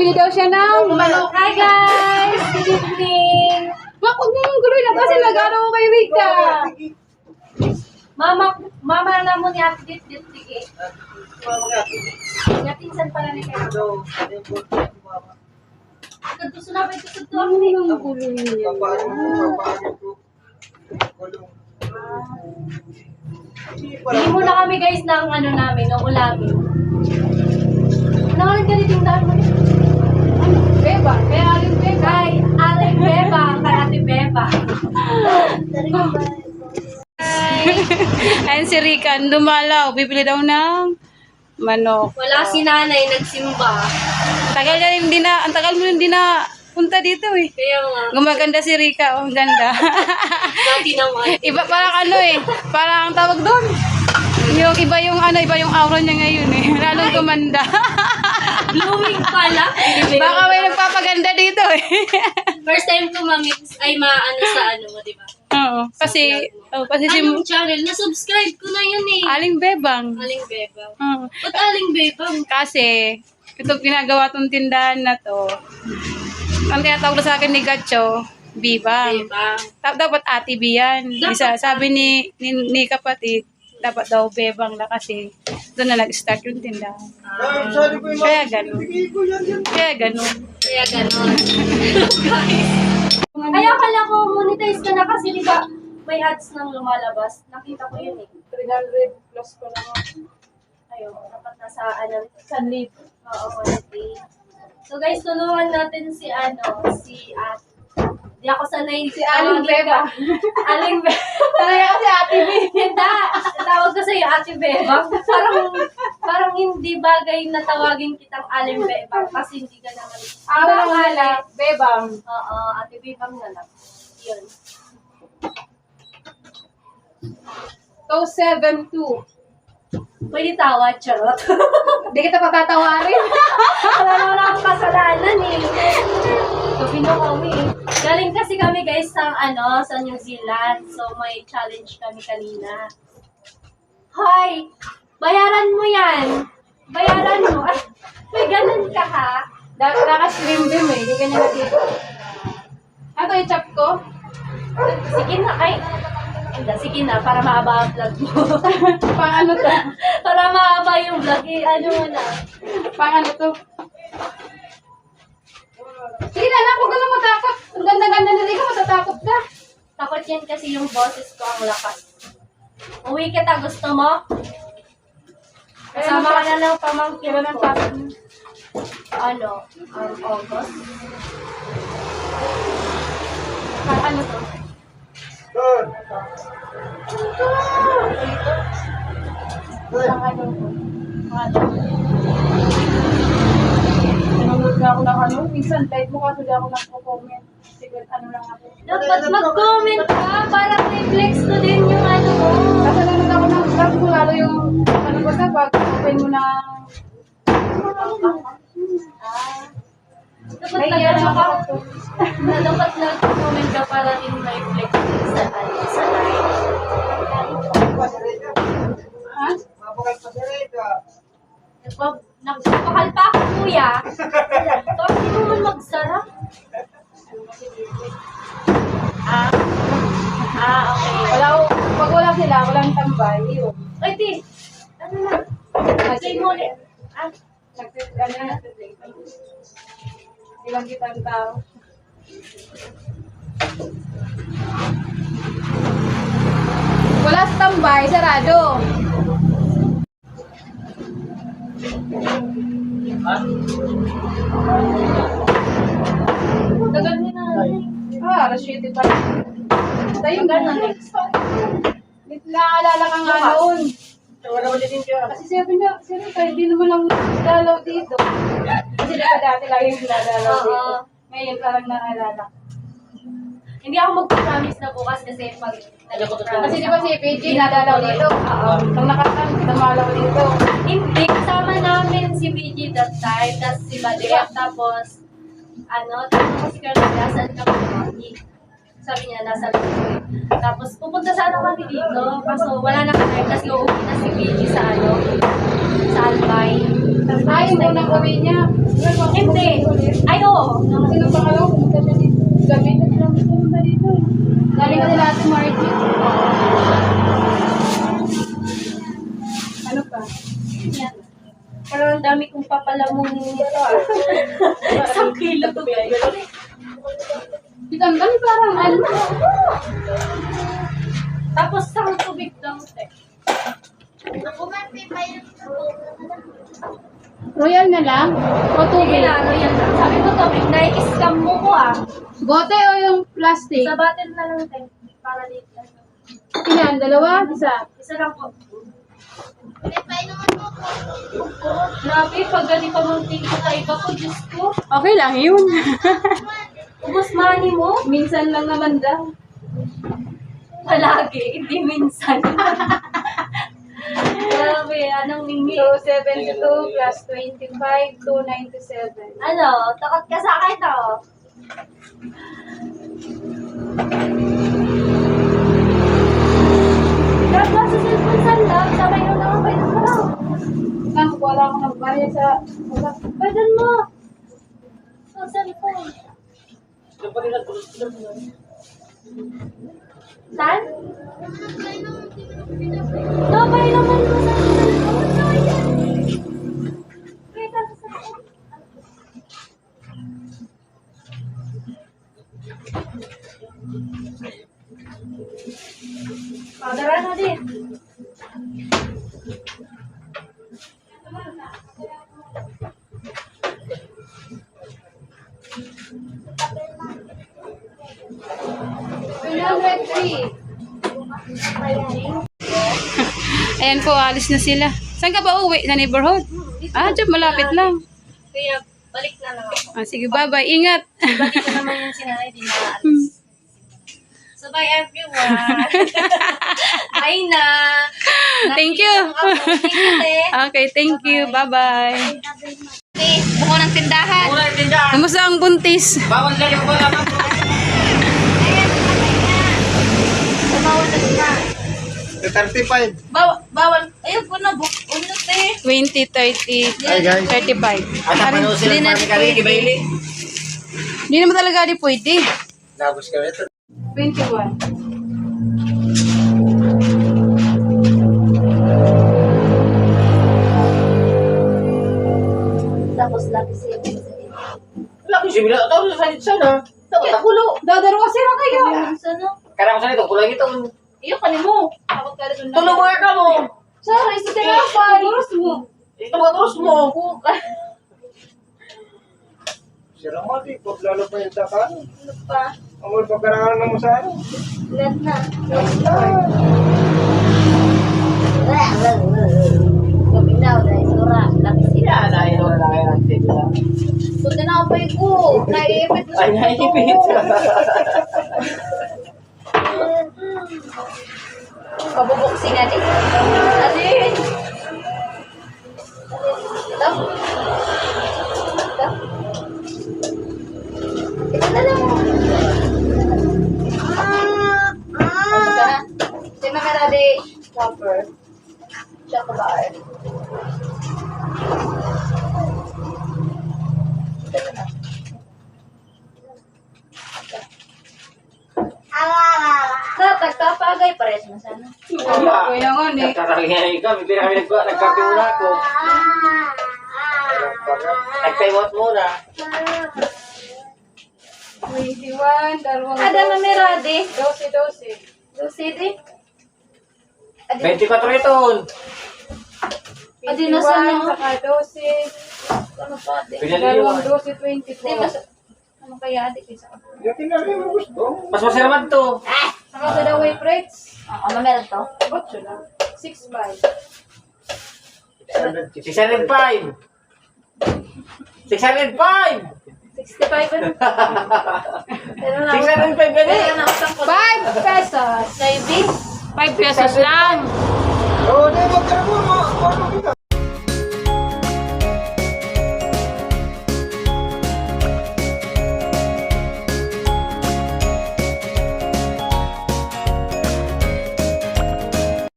bibili daw siya ng manok. Hi guys! Good evening! Huwag mong guloy na kasi nag-ano ko kay Rika. Mama na mo ni Ate Dit Tige. Natinsan pala ni kayo. Gusto na ba ito sa tuwang ni? Ang guloy niya. Bili muna kami guys ng ano namin, ng ulamin. Nakalang ganitong daan mo. Beba, kaya aling beba. Kay Aling Beba, kay Ate Beba. Ayun si Rika, dumalaw. Bibili daw ng manok. Wala si nanay, nagsimba. Ang tagal mo hindi na punta dito eh. Kaya nga, Gumaganda si Rika, oh, ang ganda. dati naman. Iba parang ano eh, parang ang tawag doon. Iba yung aura niya ngayon eh. Lalong gumanda. Blooming pala. Baka may nagpapaganda dito eh. First time ko ma-mix, ay maano sa ano mo, di ba? Oo, kasi si Anong channel? Na-subscribe ko na yun eh. Aling Bebang. Aling Bebang. Oo. Ba't Aling Bebang? Kasi, ito ginagawa tong tindahan na to. Ang tinatawag na sa akin ni Gacho, Bibang. Bebang. Dapat Ate B yan. Dapat Sabi ni kapatid, dapat daw Bebang na kasi doon na nag-start yung tindahan. Kaya ganun. Kaya ganun. Kaya ganon. Ay, akala ko monetize ka na kasi di ba may ads nang lumalabas. Nakita ko yun eh. 300 plus ko na. Ayun, dapat nasa ano, 1,000. Oo, 1,000. So guys, tulungan natin si Ate. Di ako sanay si Aling Beba. Aling Beba. Sanay ako si Ate B. Hindi. Tawag ko sa'yo Ate Beba. Parang hindi bagay na tawagin kitang Aling Beba kasi hindi ka naman. Ang wala, Bebang. Oo, Ate Bebang na lang. Yun. 272. Pwede tawad, charot. Hindi kita patatawarin. Wala naman akong kasalanan eh. Gabino kami. Galing kasi kami guys sa New Zealand. So may challenge kami kanina. Hoy! Bayaran mo yan! Bayaran mo! Ay, may ganun ka ha? Naka-slim beam eh. Hindi ka niya dito. Ano yung chop ko? Sige na, ay. Hindi, sige na, para maaba ang vlog mo. Pang ano to? Para maaba yung vlog, ano mo na. Pang ano to? Sige na, anak. Huwag ka lang matakot. Ang ganda-ganda na rin ka. Matatakot ka. Takot yan kasi yung boses ko ang lakas. Uwi kita, gusto mo? Kasama ka na lang pamangkin Kailan ang ko. pasok mo? August. Pang ano to? Pang ano to? Nanonood na ako ng ano. Minsan, type mo kasi di ako nagpo-comment. Sige, ano lang ako. Dapat mag-comment ka para reflex ko din yung ano mo. Kasi nanonood ako ng vlog mo. Lalo yung, ano ba sa pag open mo na Dapat may nag-ano ka. to. Dapat nag-comment ka para din ma-reflex din sa live. Ha? Nagpapakal pa ako, kuya. Bakit hindi mo man magsara? Okay. Pag wala sila, walang tambay. Yun. Ay, di. Ano na? Say mo ulit. Ilang kitang tao. Wala sa tambay, sarado. Tagal niya na. Alas 7 pa. Tayo gano'n. Naalala ka nga noon. Kasi sabi niya, hindi naman lang dalaw dito. Kasi di ba dati lagi yung dalaw dito. Ngayon parang naalala. Hindi ako mag-promise na bukas kasi pag Kasi di ba si PG nadalaw dito? Nung nakasal, namalaw dito. Hindi, kasama namin si PG that time, tapos si Badea, tapos tapos si Carla, nasan kami. Sabi niya, nasa Lutoy. Tapos pupunta sana kami dito, kaso wala na kami kasi uuwi na si PG sa Albay. Ay, yung unang uwi niya. Hindi, kayo. Sino pa kayo? Pumunta na dito. Gabi na sila pumunta dito. Galing ka nila Ate Margie. Ano pa? Yan. Pero ang dami kong papalamunin nito ah. Isang kilo to guys. Ang dami parang ano. Tapos isang tubig lang. Royal na lang? O Sige tubig? na, ano yan lang. Sabi ko tubig, na-scam mo ko ah. Bote o yung plastic? Sa bottle na lang tayo. Para dito. Ilan? Dalawa? Isa? Isa lang po. Grabe, pag ganito mong tingin sa iba ko, Diyos ko. Okay lang yun. Ubus money mo? Minsan lang naman daw. Palagi, hindi minsan. Grabe, anong mingi? So, 72 plus 25, 297. Ano, takot ka sa akin oh. Dapat sa cellphone sa lab, sabay nyo naman kayo ng araw. Saan ko wala akong nagbarya sa... Pwede mo. Sa cellphone. Saan? Sabay naman mo sa cellphone. Kita sa cellphone. Padara na din. Ayan po, alis na sila. Saan ka ba uwi? Sa neighborhood? Ah, dyan, malapit lang. Kaya balik na lang ako. Ah, sige, bye-bye. Ingat. Balik na naman yung sinanay, di na alis. So bye everyone. Bye na. Thank you. Thank you, te. Okay, thank you. Bye-bye. Buko ng tindahan. Kamusta ang buntis? Bawal lang yung wala na. Bawal na sila. 35. Bawal. Ayun po na. Uno, te. 20, 30, Hi guys. 35. At napanood sila ng Marikari, Gibaili. Hindi naman talaga di pwede. Labos kami ito. 21. Tapos lapis yun. Wala ko siya bila. Ito sa salit sana. Ito takulo. Dadarawa sila kayo. Ano? Kaya ko sa nito, kulang ito. Iyo, kanin mo. Takot ka rin. Tulong mo ka mo. Sorry, sa tinapay. Duros mo. Ito mga terus mo. Sira mo, di. Lalo pa yung takan. Ano pa? Amoy pagkarangan mo sa ano. Lahat na. Gaminaw dahil sura. Lapis sila. Yan, ayun na lang yung antin nila. So, tinapay ko. Naiipit ko sa Ay, naipit. Pabubuksing na din. Alin? Ito? Ito? Ito na lang. Ito ka na. Ito yung mga dali. Chopper. Choco bar. Ito na. Tagkapagay, pares mo sana. Wala ko yan eh. Nagkakagay ka. Bibira kami nagkape muna ako. Nagpaywat muna. 21, dalawang Ada mamerade. 12. Dosidi. 24 ito. Adi na sana. Saka 12. Ano pa, adi? Dalawang Pinaliwan. 12, 24. Di mas... Ano kaya, adi? Kaysa ka. Yung tinali mo gusto. Mas masaraman to. Saka sa the way rates. Ano meron to? 8 lang. 6 by. 605. 605. 65 ano? Pero na 605 gani. Pero na utang ko. 5 pesos. Baby. 5 pesos lang. Oo, di mo.